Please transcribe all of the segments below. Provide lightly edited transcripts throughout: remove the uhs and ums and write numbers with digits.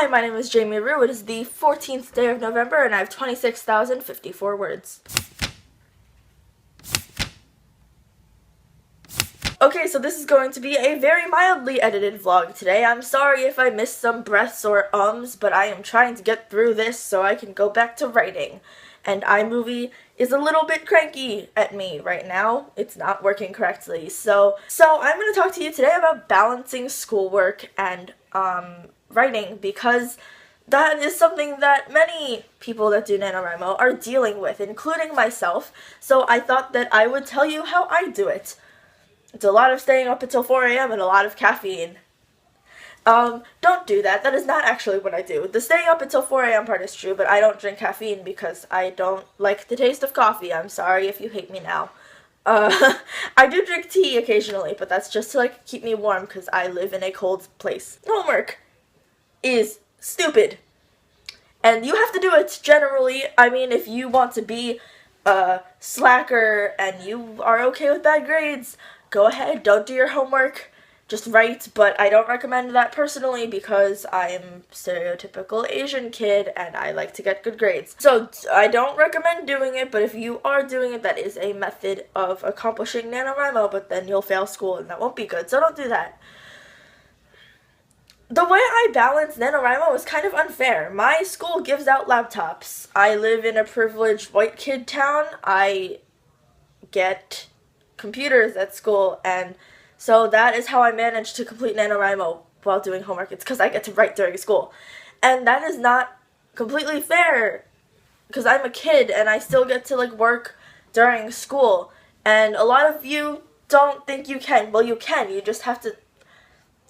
Hi, my name is Jamie Rue. It is the 14th day of November, and I have 26,054 words. Okay, so this is going to be a very mildly edited vlog today. I'm sorry if I missed some breaths or ums, but I am trying to get through this so I can go back to writing. And iMovie is a little bit cranky at me right now. It's not working correctly. So I'm going to talk to you today about balancing schoolwork and writing, because that is something that many people that do NaNoWriMo are dealing with, including myself. So I thought that I would tell you how I do it. It's a lot of staying up until 4 a.m. and a lot of caffeine. Don't do that. That is not actually what I do. The staying up until 4 a.m. part is true, but I don't drink caffeine because I don't like the taste of coffee. I'm sorry if you hate me now. I do drink tea occasionally, but that's just to, keep me warm because I live in a cold place. Homework is stupid. And you have to do it generally. I mean, if you want to be a slacker and you are okay with bad grades, go ahead, don't do your homework. Just write, but I don't recommend that personally because I'm stereotypical Asian kid and I like to get good grades. So I don't recommend doing it, but if you are doing it, that is a method of accomplishing NaNoWriMo, but then you'll fail school and that won't be good, so don't do that. The way I balance NaNoWriMo is kind of unfair. My school gives out laptops. I live in a privileged white kid town. I get computers at school, and so that is how I manage to complete NaNoWriMo while doing homework. It's because I get to write during school. And that is not completely fair because I'm a kid and I still get to work during school. And a lot of you don't think you can. Well, you can. You just have to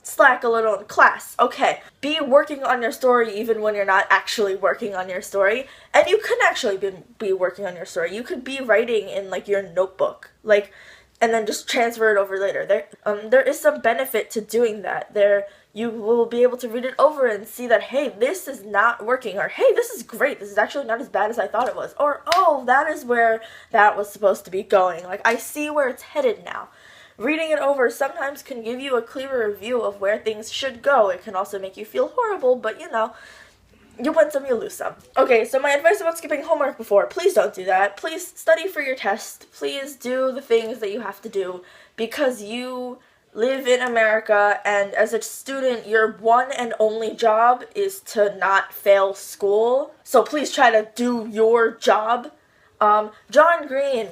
slack a little in class. Okay, be working on your story even when you're not actually working on your story. And you could actually be working on your story. You could be writing in your notebook. And then just transfer it over later. There is some benefit to doing that. You will be able to read it over and see that, hey, this is not working, or hey, this is great. This is actually not as bad as I thought it was, or oh, that is where that was supposed to be going. I see where it's headed now. Reading it over sometimes can give you a clearer view of where things should go. It can also make you feel horrible, but you win some, you lose some. Okay, so my advice about skipping homework before, please don't do that. Please study for your test. Please do the things that you have to do because you live in America, and as a student, your one and only job is to not fail school. So please try to do your job. John Green,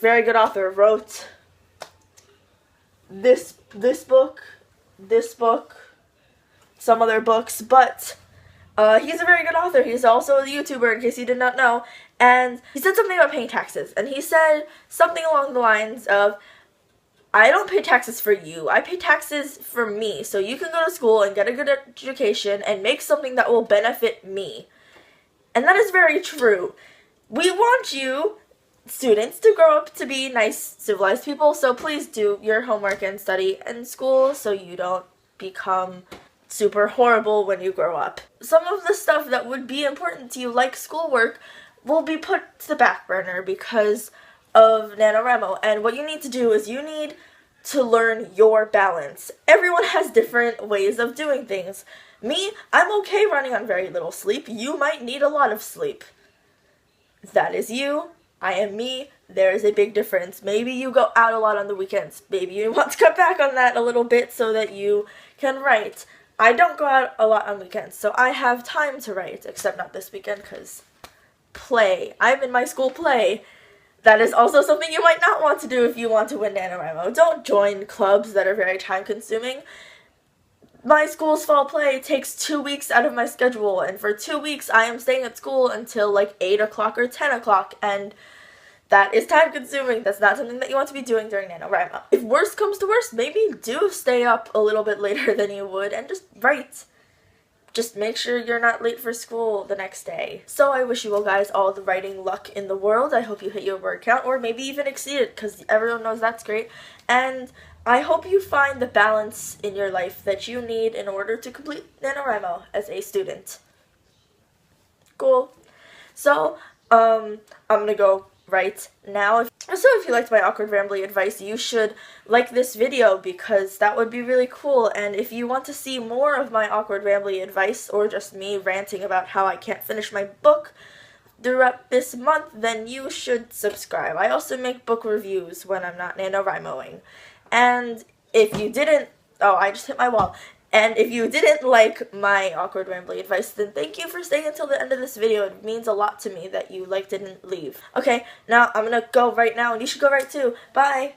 very good author, wrote this book, some other books, but he's a very good author. He's also a YouTuber, in case you did not know, and he said something about paying taxes, and he said something along the lines of, I don't pay taxes for you, I pay taxes for me, so you can go to school and get a good education and make something that will benefit me. And that is very true. We want you, students, to grow up to be nice, civilized people, so please do your homework and study in school so you don't become super horrible when you grow up. Some of the stuff that would be important to you, like schoolwork, will be put to the back burner because of NaNoWriMo. And what you need to do is you need to learn your balance. Everyone has different ways of doing things. Me, I'm okay running on very little sleep. You might need a lot of sleep. That is you. I am me. There is a big difference. Maybe you go out a lot on the weekends. Maybe you want to cut back on that a little bit so that you can write. I don't go out a lot on weekends, so I have time to write, except not this weekend, because play. I'm in my school play. That is also something you might not want to do if you want to win NaNoWriMo. Don't join clubs that are very time-consuming. My school's fall play takes 2 weeks out of my schedule, and for 2 weeks I am staying at school until 8 o'clock or 10 o'clock, and that is time-consuming. That's not something that you want to be doing during NaNoWriMo. If worst comes to worst, maybe do stay up a little bit later than you would and just write. Just make sure you're not late for school the next day. So I wish you all guys all the writing luck in the world. I hope you hit your word count or maybe even exceed it because everyone knows that's great. And I hope you find the balance in your life that you need in order to complete NaNoWriMo as a student. Cool. So, I'm gonna go right now. So if you liked my awkward rambly advice, you should like this video because that would be really cool. And if you want to see more of my awkward rambly advice or just me ranting about how I can't finish my book throughout this month, then you should subscribe. I also make book reviews when I'm not NaNoWriMoing. And if you didn't, oh, I just hit my wall. And if you didn't like my awkward rambly advice, then thank you for staying until the end of this video. It means a lot to me that you didn't leave. Okay, now I'm gonna go right now and you should go right too. Bye!